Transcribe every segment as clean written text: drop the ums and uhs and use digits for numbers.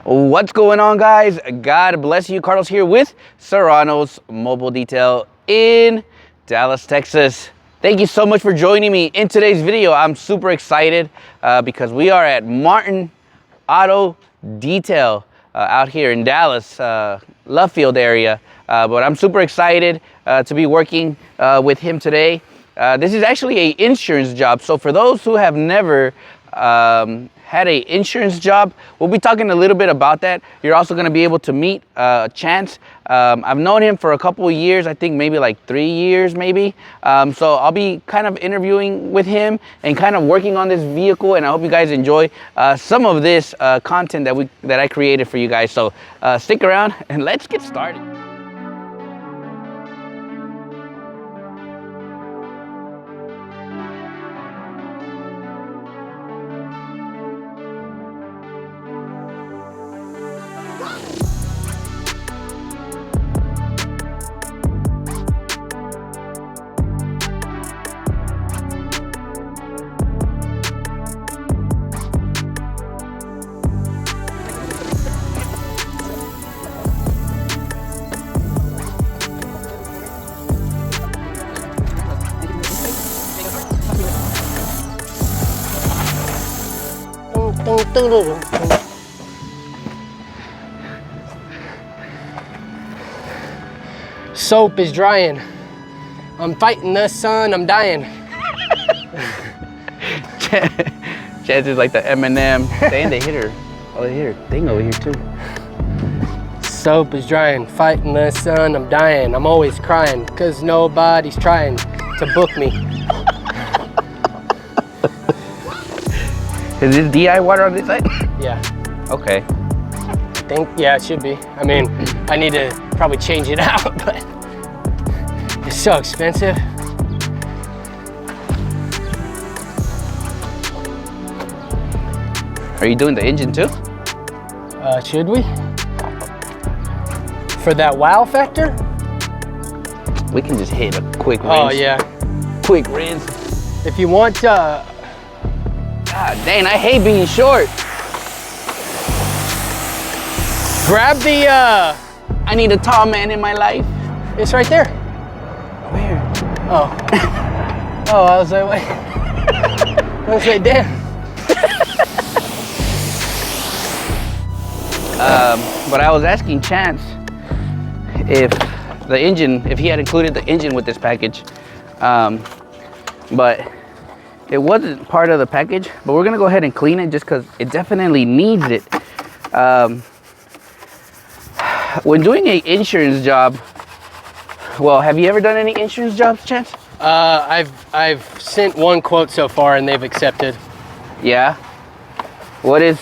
What's going on, guys? God bless you. Carlos here with Serranos Mobile Detail in Dallas, Texas. Thank you so much for joining me in today's video. I'm super excited because we are at Martin Auto Detail out here in Dallas, Love Field area. But I'm super excited to be working with him today. This is actually an insurance job. So for those who have never had a insurance job, we'll be talking a little bit about that. You're also going to be able to meet Chance. I've known him for a couple of years, I think maybe like 3 years maybe. So I'll be kind of interviewing with him and kind of working on this vehicle, and I hope you guys enjoy some of this content that I created for you guys. So stick around and let's get started. Soap is drying. I'm fighting the sun, I'm dying. Chance is like the Eminem. They hit her. Oh, they hit her thing over here too. Soap is drying, fighting the sun, I'm dying. I'm always crying, cause nobody's trying to book me. Is this DI water on this side? Yeah. Okay. I think, yeah, it should be. I mean, I need to probably change it out, but it's so expensive. Are you doing the engine too? Should we? For that wow factor? We can just hit a quick rinse. Oh yeah. Quick rinse. If you want, God dang, I hate being short. grab the, I need a tall man in my life. it's right there. Where? Oh. Oh, I was like, wait. I was like, damn. But I was asking Chance if he had included the engine with this package. But it wasn't part of the package, but we're gonna go ahead and clean it just because it definitely needs it. When doing an insurance job, well, have you ever done any insurance jobs, Chance? I've sent one quote so far and they've accepted. Yeah. What is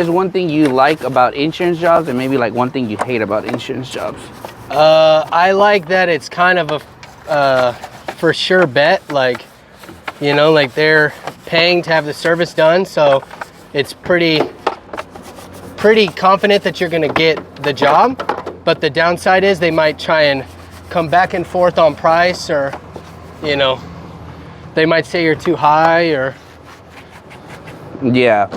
one thing you like about insurance jobs, and maybe like one thing you hate about insurance jobs? I like that it's kind of a for sure bet, like, you know, like they're paying to have the service done, so it's pretty confident that you're gonna get the job. But the downside is they might try and come back and forth on price, or, you know, they might say you're too high, or Yeah.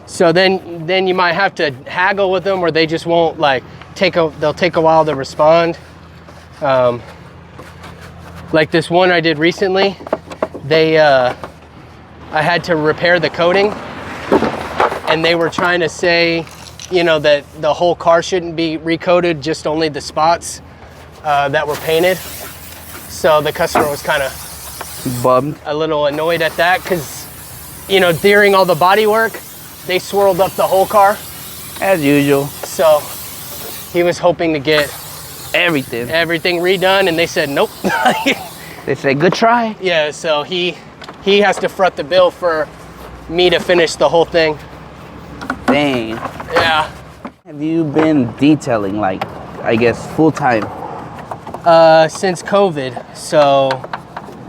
so then you might have to haggle with them, or they just won't, like, they'll take a while to respond. Like this one I did recently, I had to repair the coating, and they were trying to say, you know, that the whole car shouldn't be recoated, just only the spots that were painted. So the customer was kind of Bummed. a little annoyed at that, because, you know, during all the body work, they swirled up the whole car. As usual. So he was hoping to get Everything. redone, and they said nope. They say good try. Yeah, so he has to front the bill for me to finish the whole thing. Dang. Yeah. Have you been detailing, like, I guess, full time? Since COVID, so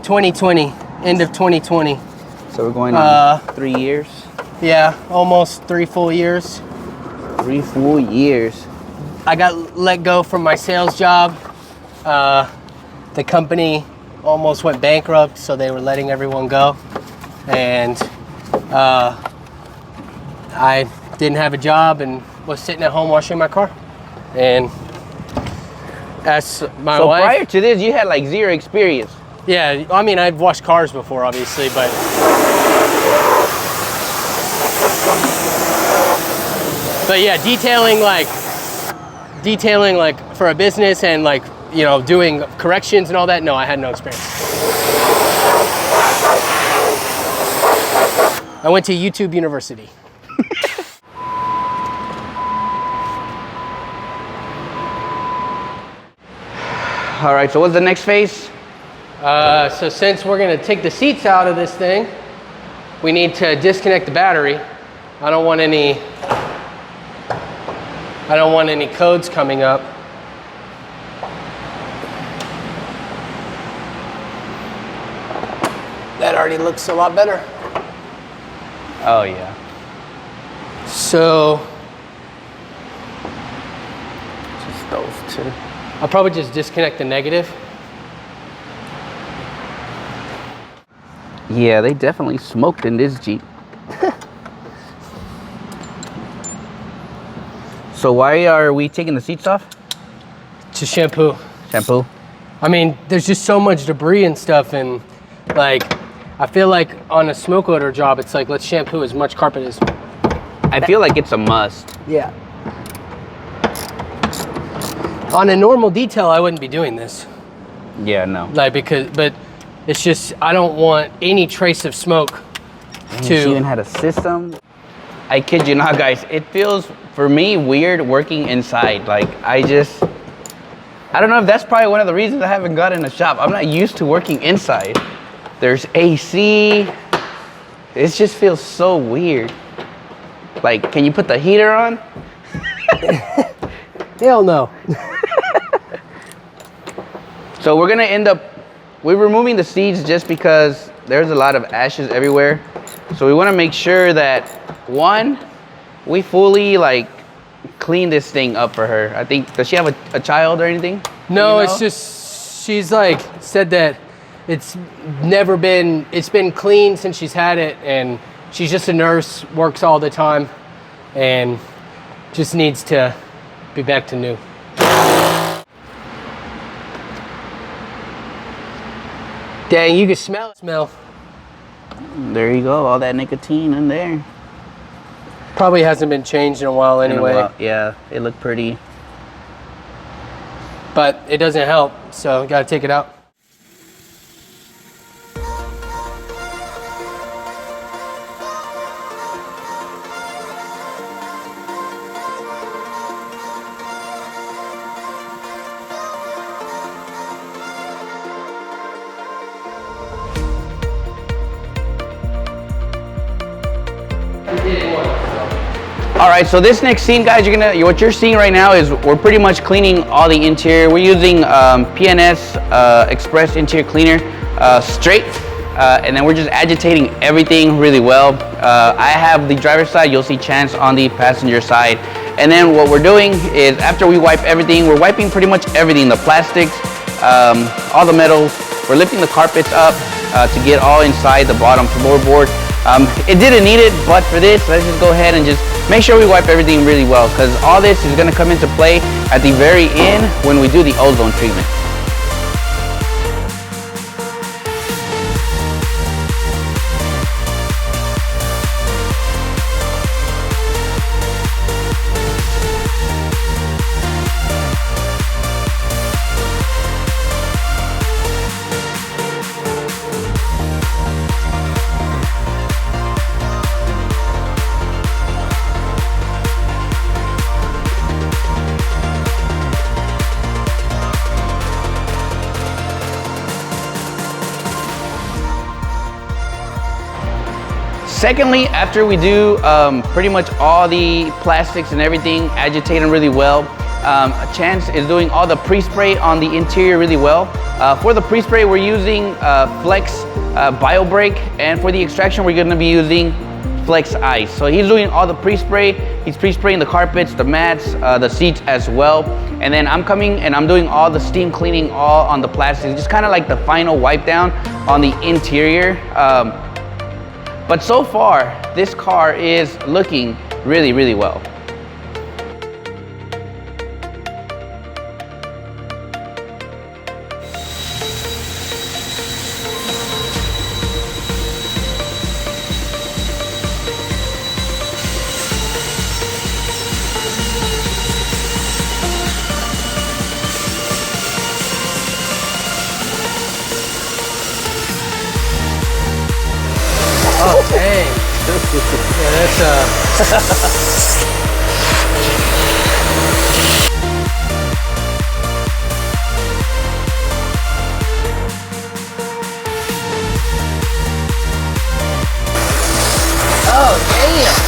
2020, end of 2020. So we're going on 3 years. Yeah, almost 3 full years. 3 full years. I got let go from my sales job. The company almost went bankrupt, so they were letting everyone go. And I didn't have a job and was sitting at home washing my car. And that's my So wife. prior to this, you had like zero experience. Yeah, I mean, I've washed cars before, obviously, but yeah, detailing like for a business and like, you know, doing corrections and all that, no, I had no experience. I went to YouTube University. All right, so what's the next phase? So since we're gonna take the seats out of this thing, we need to disconnect the battery. I don't want any codes coming up. That already looks a lot better. Oh yeah. So Just those two. I'll probably just disconnect the negative. Yeah, they definitely smoked in this Jeep. So why are we taking the seats off? To shampoo. Shampoo? I mean, there's just so much debris and stuff, and like, I feel like on a smoke odor job, it's like, let's shampoo as much carpet as. I feel like it's a must. Yeah. On a normal detail, I wouldn't be doing this. Yeah, no. Like, but it's just, I don't want any trace of smoke She even had a system. I kid you not, guys. It feels, for me, weird working inside. Like, I don't know if that's probably one of the reasons I haven't gotten a shop. I'm not used to working inside. There's AC. It just feels so weird. Like, can you put the heater on? Hell no. So we're gonna end up, we're removing the seats just because there's a lot of ashes everywhere. So we wanna make sure that, one, we fully like clean this thing up for her. I think, does she have a child or anything? No, You know? it's just, she's like said that it's been clean since she's had it, and she's just a nurse, works all the time, and just needs to be back to new. Dang, you can smell it. There you go, all that nicotine in there. Probably hasn't been changed in a while anyway. Yeah, it looked pretty. But it doesn't help, so gotta take it out. All right, so this next scene, guys, what you're seeing right now is we're pretty much cleaning all the interior. We're using PNS Express Interior Cleaner straight, and then we're just agitating everything really well. I have the driver's side, you'll see Chance on the passenger side. And then what we're doing is after we wipe everything, we're wiping pretty much everything, the plastics, all the metals. We're lifting the carpets up to get all inside the bottom floorboard. It didn't need it, but for this, let's just go ahead and just make sure we wipe everything really well, because all this is going to come into play at the very end when we do the ozone treatment. Secondly, after we do pretty much all the plastics and everything, agitate them really well, Chance is doing all the pre-spray on the interior really well. For the pre-spray, we're using Flex BioBreak, and for the extraction, we're gonna be using Flex Ice. So he's doing all the pre-spray. He's pre-spraying the carpets, the mats, the seats as well. And then I'm coming and I'm doing all the steam cleaning all on the plastics, just kind of like the final wipe down on the interior. But so far, this car is looking really, really well. Oh, dang. Yeah, that's Oh, damn.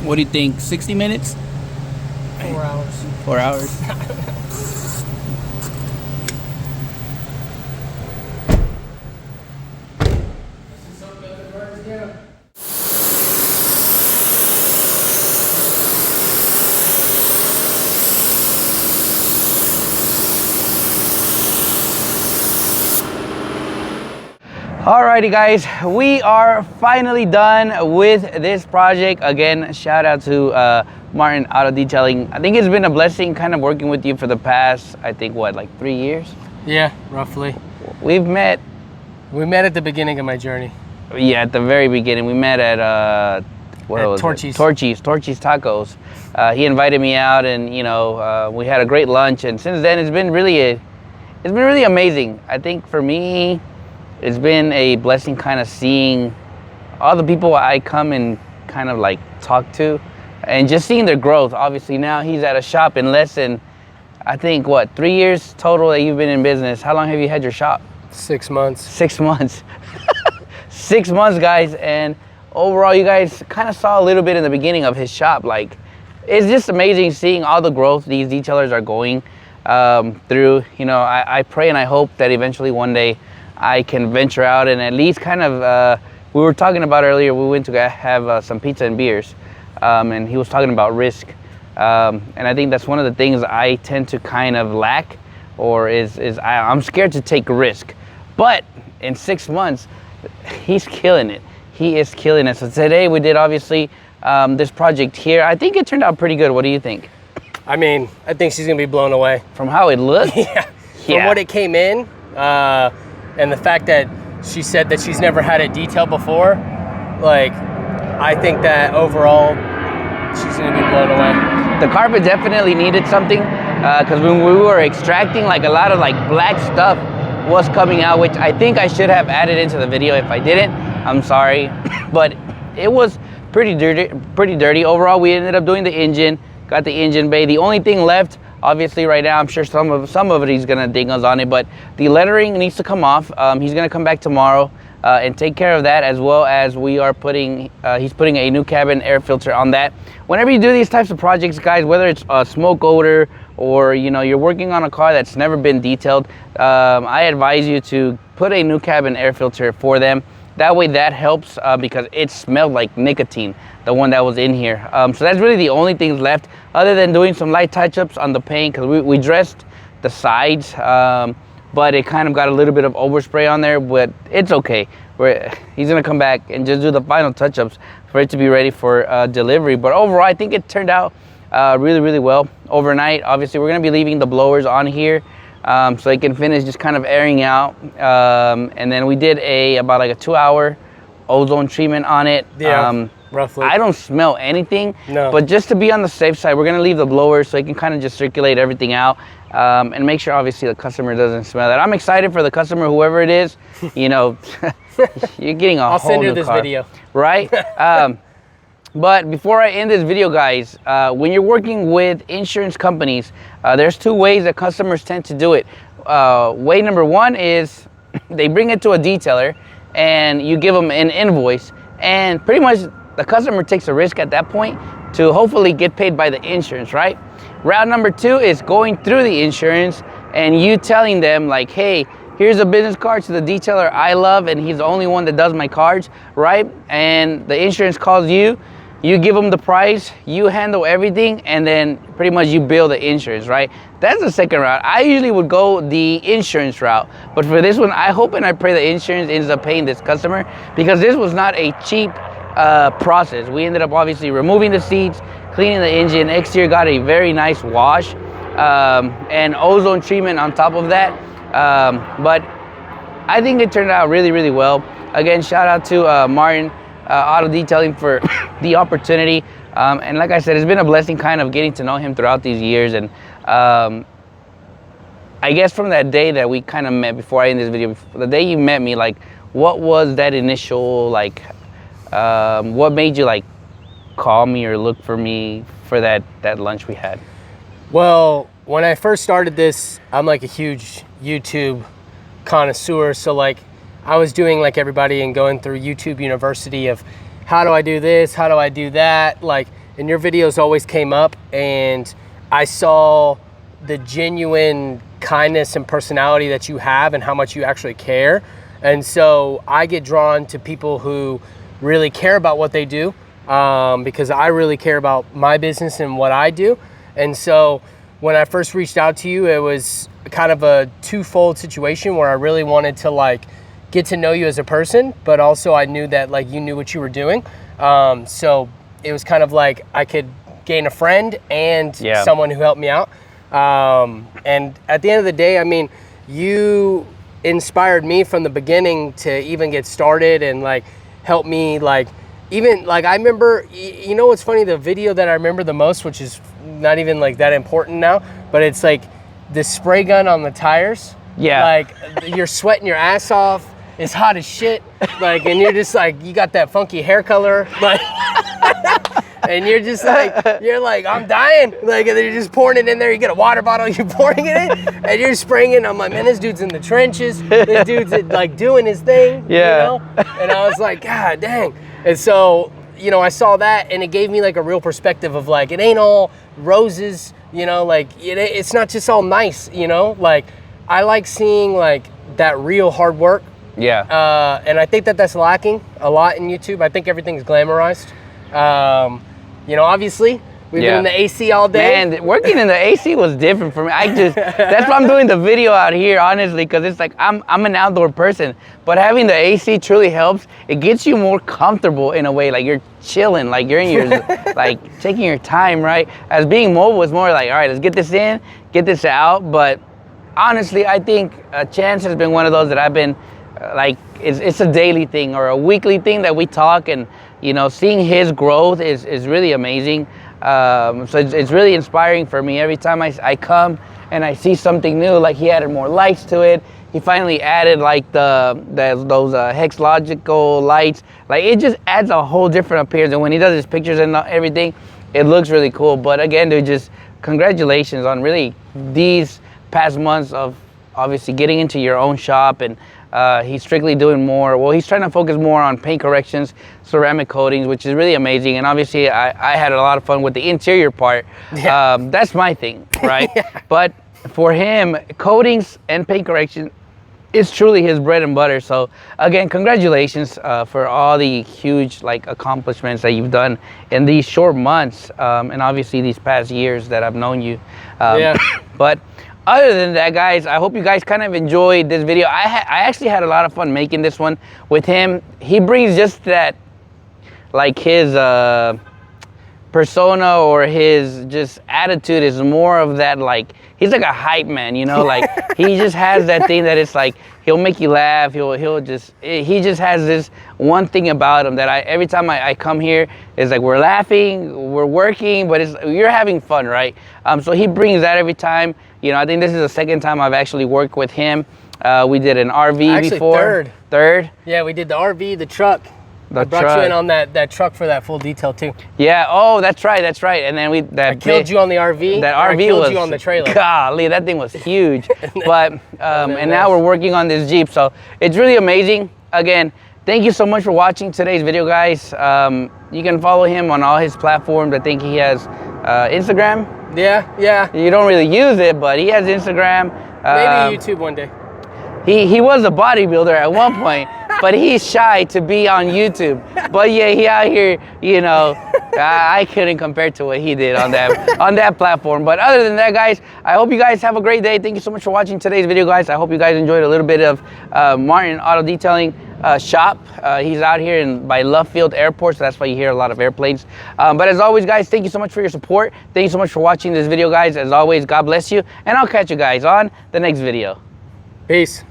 What do you think? 60 minutes? 4 hours. 4 hours? Alrighty guys, we are finally done with this project. Again, shout out to Martin Auto Detailing. I think it's been a blessing kind of working with you for the past, I think what, like 3 years? Yeah, roughly. We met at the beginning of my journey. Yeah, at the very beginning. We met at Torchy's. Torchy's Tacos. He invited me out, and you know, we had a great lunch. And since then, it's been really amazing. I think for me, it's been a blessing, kind of seeing all the people I come and kind of like talk to, and just seeing their growth. Obviously, now he's at a shop in less than, I think, what, 3 years total that you've been in business. How long have you had your shop? 6 months. 6 months. 6 months, guys. And overall, you guys kind of saw a little bit in the beginning of his shop. Like, it's just amazing seeing all the growth these detailers are going through. You know, I pray and I hope that eventually one day I can venture out and at least kind of, we were talking about earlier, we went to have some pizza and beers, and he was talking about risk. And I think that's one of the things I tend to kind of lack, or I'm scared to take a risk. But in 6 months, he's killing it. He is killing it. So today we did obviously this project here. I think it turned out pretty good. What do you think? I mean, I think she's gonna be blown away. From how it looked? Yeah. From what it came in, and the fact that she said that she's never had it detailed before, like, I think that overall she's gonna be blown away. The carpet definitely needed something, because when we were extracting, like a lot of like black stuff was coming out, which I think I should have added into the video. If I didn't, I'm sorry. But it was pretty dirty. Overall, we ended up doing the engine, got the engine bay. The only thing left, obviously right now, I'm sure some of it he's gonna ding us on it, but the lettering needs to come off. He's gonna come back tomorrow and take care of that, as well as we are he's putting a new cabin air filter on that. Whenever you do these types of projects, guys, whether it's a smoke odor or you know, you're working on a car that's never been detailed, I advise you to put a new cabin air filter for them. That way that helps, because it smelled like nicotine, the one that was in here. So that's really the only things left, other than doing some light touch-ups on the paint, because we dressed the sides, but it kind of got a little bit of overspray on there, but it's okay. He's gonna come back and just do the final touch-ups for it to be ready for delivery. But overall, I think it turned out really well. Overnight, obviously, we're gonna be leaving the blowers on here, so they can finish just kind of airing out. And then we did about like a 2-hour ozone treatment on it. Yeah, roughly. I don't smell anything, no. But just to be on the safe side, we're gonna leave the blowers so it can kind of just circulate everything out, and make sure obviously the customer doesn't smell that. I'm excited for the customer, whoever it is. You know, you're getting a I'll whole send her new this car, video. right? But before I end this video, guys, when you're working with insurance companies, there's 2 ways that customers tend to do it. Way number 1 is they bring it to a detailer, and you give them an invoice, and pretty much the customer takes a risk at that point to hopefully get paid by the insurance, right? Route number 2 is going through the insurance and you telling them like, hey, here's a business card to the detailer I love and he's the only one that does my cards, right? And the insurance calls you, you give them the price, you handle everything, and then pretty much you bill the insurance, right? That's the second route. I usually would go the insurance route, but for this one, I hope and I pray the insurance ends up paying this customer, because this was not a cheap process. We ended up obviously removing the seats, cleaning the engine, exterior got a very nice wash, and ozone treatment on top of that. But I think it turned out really, really well. Again, shout out to Martin Auto Detailing for the opportunity. And like I said, it's been a blessing kind of getting to know him throughout these years. And I guess from that day that we kind of met, before I end this video, the day you met me, like, what was that initial, like, what made you like call me or look for me for that lunch we had? Well, when I first started this, I'm like a huge YouTube connoisseur. So like I was doing like everybody and going through YouTube University of how do I do this? How do I do that? Like, and your videos always came up and I saw the genuine kindness and personality that you have and how much you actually care. And so I get drawn to people who really care about what they do, because I really care about my business and what I do. And so when I first reached out to you, it was kind of a twofold situation where I really wanted to like get to know you as a person, but also I knew that like you knew what you were doing. So it was kind of like I could gain a friend and someone who helped me out. And at the end of the day, I mean, you inspired me from the beginning to even get started and like help me, like, even like I remember, you know what's funny, the video that I remember the most, which is not even like that important now, but it's like the spray gun on the tires. Yeah, like you're sweating your ass off, it's hot as shit, like, and you're just like, you got that funky hair color, like and you're just like, you're like, I'm dying, like, and you're just pouring it in there. You get a water bottle, you're pouring it in, and you're spraying it. I'm like, man, this dude's in the trenches. This dude's like doing his thing, you know? And I was like, God dang. And so, you know, I saw that, and it gave me like a real perspective of like, it ain't all roses, you know, like it's not just all nice, you know? Like, I like seeing like that real hard work. Yeah. And I think that that's lacking a lot in YouTube. I think everything's glamorized. You know, obviously we've been in the AC all day. Man, working in the AC was different for me. That's why I'm doing the video out here, honestly, because it's like I'm an outdoor person, but having the AC truly helps. It gets you more comfortable in a way, like you're chilling, like you're in your, like taking your time, right? As being mobile is more like, all right, let's get this in, get this out. But honestly, I think Chance has been one of those that I've been like, it's a daily thing or a weekly thing that we talk, and you know, seeing his growth is really amazing. So it's really inspiring for me. Every time I come and I see something new, like he added more lights to it. He finally added like those hexlogical lights. Like, it just adds a whole different appearance. And when he does his pictures and everything, it looks really cool. But again, dude, just congratulations on really these past months of obviously getting into your own shop. And he's strictly doing more. Well, he's trying to focus more on paint corrections, ceramic coatings, which is really amazing. And obviously, I had a lot of fun with the interior part. Yeah. That's my thing, right? Yeah. But for him, coatings and paint correction is truly his bread and butter. So again, congratulations for all the huge like accomplishments that you've done in these short months, and obviously these past years that I've known you. But other than that, guys, I hope you guys kind of enjoyed this video. I actually had a lot of fun making this one with him. He brings just that, like his persona or his just attitude is more of that, like, he's like a hype man, you know, like he just has that thing that it's like, he'll make you laugh. He just has this one thing about him that every time I come here, it's like we're laughing, we're working, but you're having fun, right? So he brings that every time. You know, I think this is the second time I've actually worked with him. We did an RV before. Third. Yeah, we did the RV, the truck. I brought you in on that truck for that full detail too. Yeah. Oh, that's right. And then I killed you on the RV. That RV I killed you on the trailer. Golly, that thing was huge. But and now we're working on this Jeep, so it's really amazing. Again, thank you so much for watching today's video, guys. You can follow him on all his platforms. I think he has Instagram. Yeah. You don't really use it, but he has Instagram. Maybe YouTube one day. He was a bodybuilder at one point, but he's shy to be on YouTube. But yeah, he out here, you know, I couldn't compare to what he did on that platform. But other than that, guys, I hope you guys have a great day. Thank you so much for watching today's video, guys. I hope you guys enjoyed a little bit of Martin Auto Detailing shop. He's out here by Love Field Airport, so that's why you hear a lot of airplanes. But as always, guys, thank you so much for your support. Thank you so much for watching this video, guys. As always, God bless you, and I'll catch you guys on the next video. Peace.